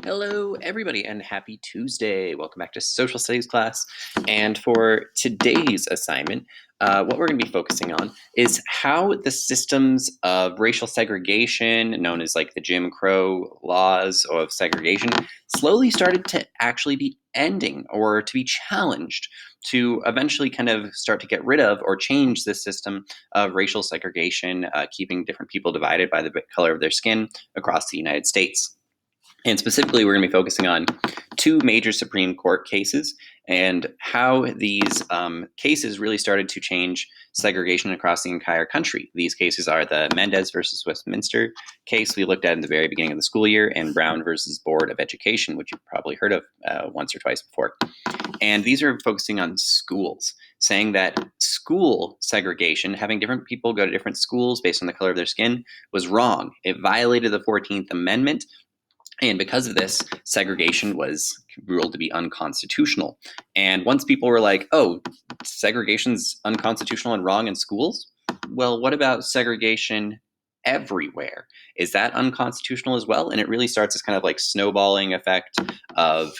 Hello, everybody, and happy Tuesday. Welcome back to Social Studies class. And for today's assignment, what we're going to be focusing on is how the systems of racial segregation, known as like the Jim Crow laws of segregation, slowly started to actually be ending or to be challenged to eventually kind of start to get rid of or change the system of racial segregation, keeping different people divided by the color of their skin across the United States. And specifically, we're going to be focusing on two major Supreme Court cases and how these cases really started to change segregation across the entire country. These cases are the Mendez versus Westminster case we looked at in the very beginning of the school year, and Brown versus Board of Education, which you've probably heard of once or twice before. And these are focusing on schools, saying that school segregation, having different people go to different schools based on the color of their skin, was wrong. It violated the 14th Amendment. And because of this, segregation was ruled to be unconstitutional. And once people were like, oh, segregation's unconstitutional and wrong in schools, well, what about segregation everywhere? Is that unconstitutional as well? And it really starts this kind of like snowballing effect of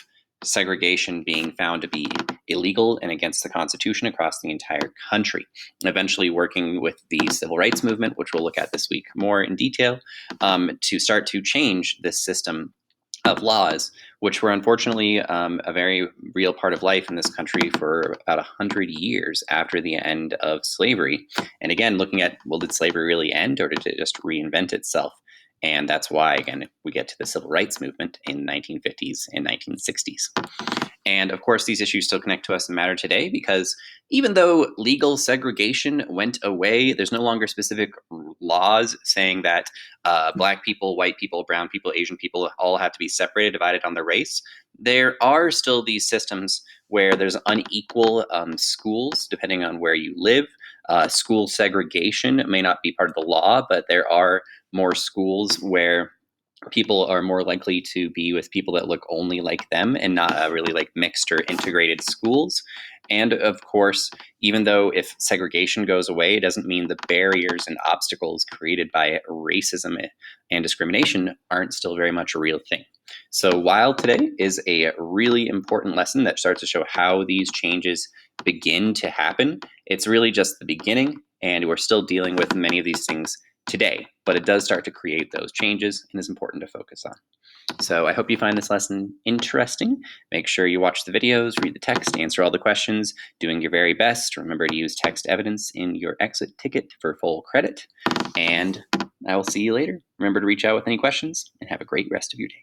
segregation being found to be illegal and against the Constitution across the entire country. And eventually working with the civil rights movement, which we'll look at this week more in detail, to start to change this system of laws, which were unfortunately a very real part of life in this country for about 100 years after the end of slavery. And again, looking at, well, did slavery really end or did it just reinvent itself? And that's why, again, we get to the civil rights movement in the 1950s and 1960s. And of course, these issues still connect to us and matter today because even though legal segregation went away, there's no longer specific laws saying that Black people, white people, brown people, Asian people all have to be separated, divided on their race. There are still these systems where there's unequal schools depending on where you live. School segregation may not be part of the law, but there are more schools where people are more likely to be with people that look only like them and not really like mixed or integrated schools. And of course, even though if segregation goes away, it doesn't mean the barriers and obstacles created by racism and discrimination aren't still very much a real thing. So while today is a really important lesson that starts to show how these changes begin to happen, it's really just the beginning, and we're still dealing with many of these things today, but it does start to create those changes and is important to focus on. So I hope you find this lesson interesting. Make sure you watch the videos, read the text, answer all the questions, doing your very best. Remember to use text evidence in your exit ticket for full credit. And I will see you later. Remember to reach out with any questions and have a great rest of your day.